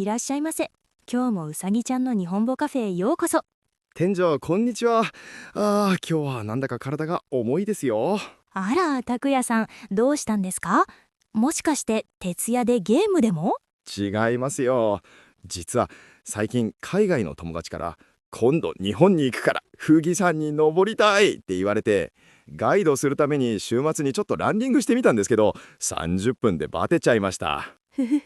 いらっしゃいませ。今日もうさぎちゃんの日本語カフェへようこそ。店長、こんにちは。今日はなんだか体が重いですよ。あら、拓也さん、どうしたんですか？もしかして徹夜でゲームでも？違いますよ。実は最近海外の友達から今度日本に行くから富士山に登りたいって言われて、ガイドするために週末にちょっとランニングしてみたんですけど、30分でバテちゃいました。ふふふ。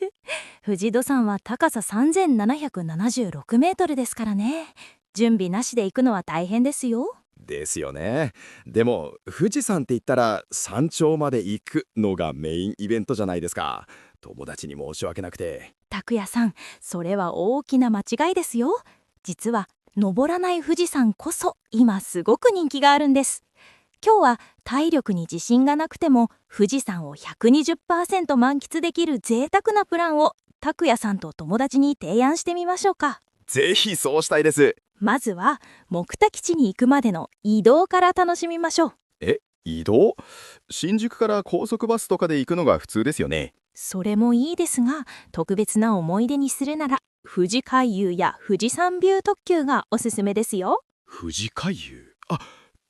富士土山は高さ3776メートルですからね。準備なしで行くのは大変ですよ。ですよね。でも富士山って言ったら山頂まで行くのがメインイベントじゃないですか。友達に申し訳なくて。拓也さん、それは大きな間違いですよ。実は登らない富士山こそ今すごく人気があるんです。今日は体力に自信がなくても富士山を 120% 満喫できる贅沢なプランを拓也さんと友達に提案してみましょうか。ぜひそうしたいです。まずは目的地に行くまでの移動から楽しみましょう。移動？新宿から高速バスとかで行くのが普通ですよね。それもいいですが、特別な思い出にするなら富士海遊や富士山ビュー特急がおすすめですよ。富士海遊。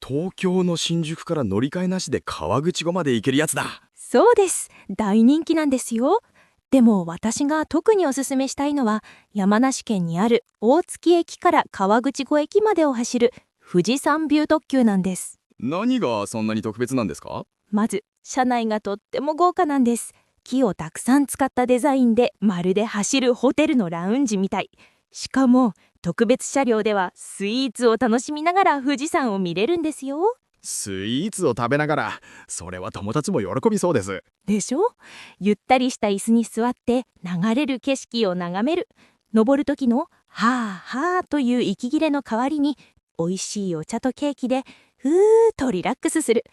東京の新宿から乗り換えなしで川口湖まで行けるやつだ。そうです。大人気なんですよ。でも私が特におすすめしたいのは山梨県にある大月駅から川口湖駅までを走る富士山ビュー特急なんです。何がそんなに特別なんですか？まず車内がとっても豪華なんです。木をたくさん使ったデザインでまるで走るホテルのラウンジみたい。しかも特別車両ではスイーツを楽しみながら富士山を見れるんですよ。スイーツを食べながら、それは友達も喜びそうです。でしょ？ゆったりした椅子に座って流れる景色を眺める。登る時のはあはあという息切れの代わりに美味しいお茶とケーキでふーっとリラックスする。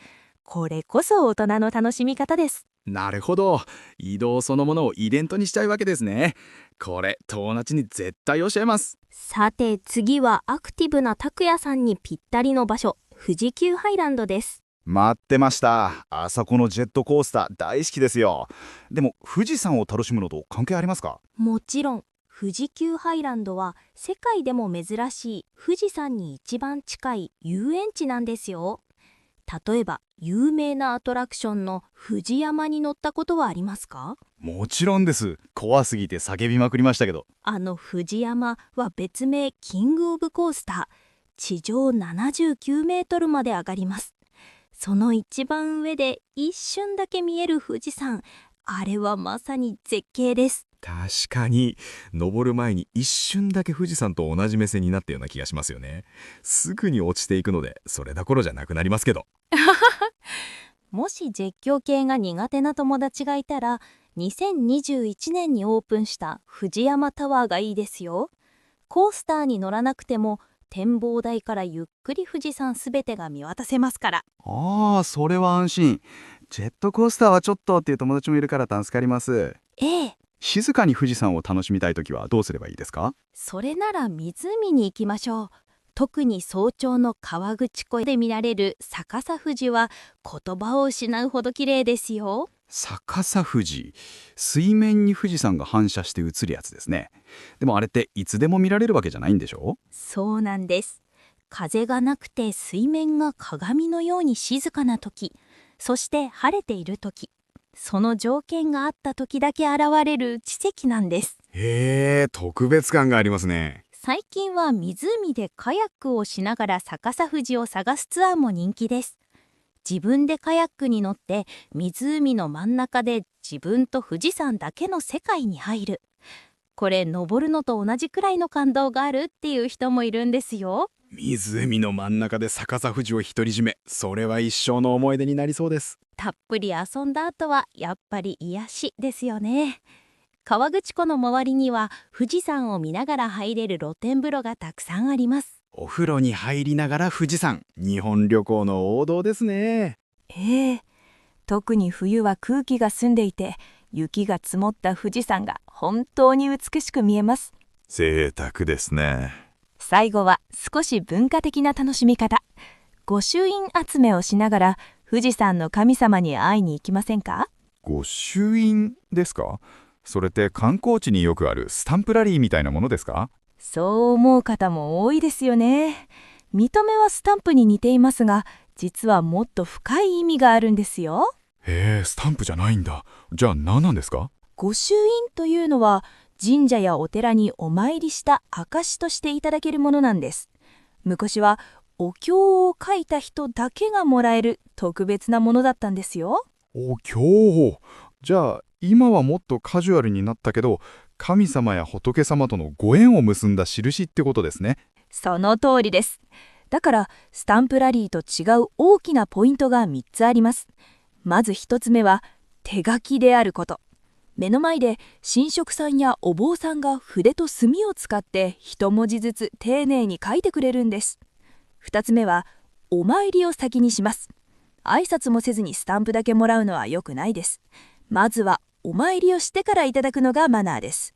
これこそ大人の楽しみ方です。なるほど。移動そのものをイベントにしちゃうわけですね。これ、友達に絶対教えます。さて次はアクティブな拓也さんにぴったりの場所、富士急ハイランドです。待ってました。あそこのジェットコースター大好きですよ。でも富士山を楽しむのと関係ありますか？もちろん、富士急ハイランドは世界でも珍しい富士山に一番近い遊園地なんですよ。例えば有名なアトラクションの富士山に乗ったことはありますか？もちろんです。怖すぎて叫びまくりましたけど。あの富士山は別名キングオブコースター。地上79メートルまで上がります。その一番上で一瞬だけ見える富士山、あれはまさに絶景です。確かに登る前に一瞬だけ富士山と同じ目線になったような気がしますよね。すぐに落ちていくのでそれどころじゃなくなりますけど。もし絶叫系が苦手な友達がいたら2021年にオープンした富士山タワーがいいですよ。コースターに乗らなくても展望台からゆっくり富士山すべてが見渡せますから。それは安心。ジェットコースターはちょっとっていう友達もいるから助かります。ええ、静かに富士山を楽しみたいときはどうすればいいですか？それなら湖に行きましょう。特に早朝の河口湖で見られる逆さ富士は言葉を失うほど綺麗ですよ。逆さ富士。水面に富士山が反射して映るやつですね。でもあれっていつでも見られるわけじゃないんでしょ？そうなんです。風がなくて水面が鏡のように静かな時、そして晴れている時、その条件があった時だけ現れる奇跡なんです。へえ、特別感がありますね。最近は湖でカヤックをしながら逆さ富士を探すツアーも人気です。自分でカヤックに乗って湖の真ん中で自分と富士山だけの世界に入る。これ登るのと同じくらいの感動があるっていう人もいるんですよ。湖の真ん中で逆さ富士を独り占め、それは一生の思い出になりそうです。たっぷり遊んだ後はやっぱり癒しですよね。河口湖の周りには富士山を見ながら入れる露天風呂がたくさんあります。お風呂に入りながら富士山、日本旅行の王道ですね。ええ、特に冬は空気が澄んでいて雪が積もった富士山が本当に美しく見えます。贅沢ですね。最後は少し文化的な楽しみ方。御朱印集めをしながら富士山の神様に会いに行きませんか？御朱印ですか？それって観光地によくあるスタンプラリーみたいなものですか？そう思う方も多いですよね。見た目はスタンプに似ていますが、実はもっと深い意味があるんですよ。へえ、スタンプじゃないんだ。じゃあ何なんですか？御朱印というのは、神社やお寺にお参りした証としていただけるものなんです。昔はお経を書いた人だけがもらえる特別なものだったんですよ。お経。じゃあ今はもっとカジュアルになったけど、神様や仏様とのご縁を結んだ印ってことですね。その通りです。だからスタンプラリーと違う大きなポイントが3つあります。まず1つ目は手書きであること。目の前で神職さんやお坊さんが筆と墨を使って一文字ずつ丁寧に書いてくれるんです。2つ目はお参りを先にします。挨拶もせずにスタンプだけもらうのは良くないです。まずはお参りをしてからいただくのがマナーです。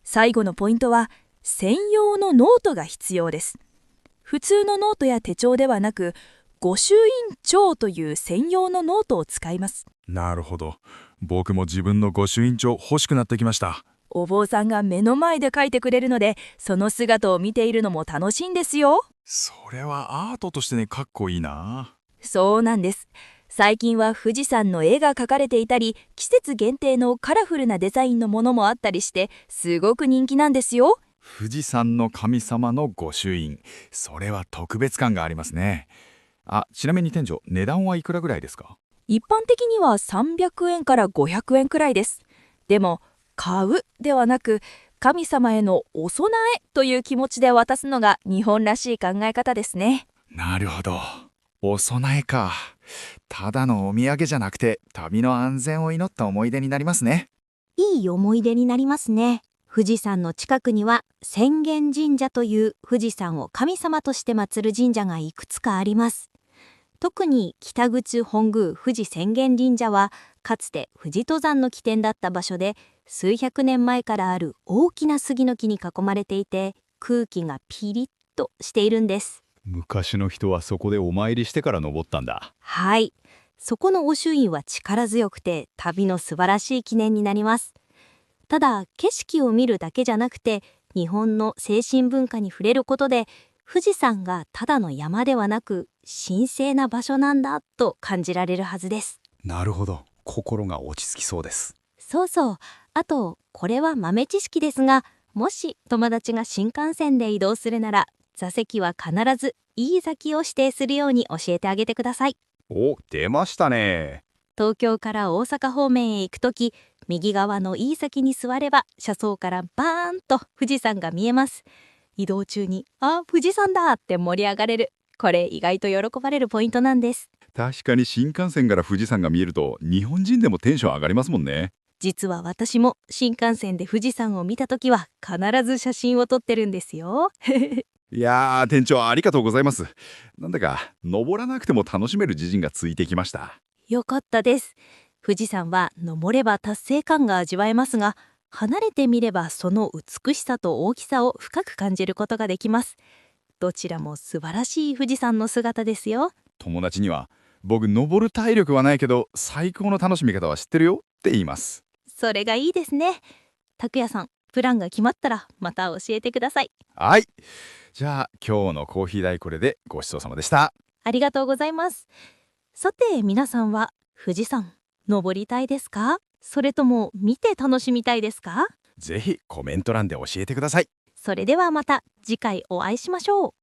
最後のポイントは専用のノートが必要です。普通のノートや手帳ではなく、御朱印帳という専用のノートを使います。なるほど。僕も自分の御朱印帳欲しくなってきました。お坊さんが目の前で書いてくれるので、その姿を見ているのも楽しいんですよ。それはアートとしてね、かっこいいな。そうなんです。最近は富士山の絵が描かれていたり、季節限定のカラフルなデザインのものもあったりして、すごく人気なんですよ。富士山の神様の御朱印。それは特別感がありますね。ちなみに店長、値段はいくらぐらいですか？一般的には300円から500円くらいです。でも、買うではなく、神様へのお供えという気持ちで渡すのが日本らしい考え方ですね。なるほど。お供えか。ただのお土産じゃなくて、旅の安全を祈った思い出になりますね。いい思い出になりますね。富士山の近くには浅間神社という富士山を神様として祀る神社がいくつかあります。特に北口本宮富士浅間神社はかつて富士登山の起点だった場所で、数百年前からある大きな杉の木に囲まれていて、空気がピリッとしているんです。昔の人はそこでお参りしてから登ったんだ。はい、そこの御朱印は力強くて旅の素晴らしい記念になります。ただ景色を見るだけじゃなくて、日本の精神文化に触れることで、富士山がただの山ではなく神聖な場所なんだと感じられるはずです。なるほど。心が落ち着きそうです。そうそう。あとこれは豆知識ですが、もし友達が新幹線で移動するなら、座席は必ずいい席を指定するように教えてあげてください。お、出ましたね。東京から大阪方面へ行くとき、右側のいい席に座れば車窓からバーンと富士山が見えます。移動中に富士山だって盛り上がれる。これ意外と喜ばれるポイントなんです。確かに新幹線から富士山が見えると、日本人でもテンション上がりますもんね。実は私も新幹線で富士山を見たときは必ず写真を撮ってるんですよ。いやー、店長ありがとうございます。なんだか登らなくても楽しめる自信がついてきました。よかったです。富士山は登れば達成感が味わえますが、離れてみればその美しさと大きさを深く感じることができます。どちらも素晴らしい富士山の姿ですよ。友達には、僕登る体力はないけど最高の楽しみ方は知ってるよって言います。それがいいですね。拓也さん、プランが決まったらまた教えてください。はい。じゃあ今日のコーヒー代これでごちそうさまでした。ありがとうございます。さて皆さんは富士山登りたいですか？それとも見て楽しみたいですか？ぜひコメント欄で教えてください。それではまた次回お会いしましょう。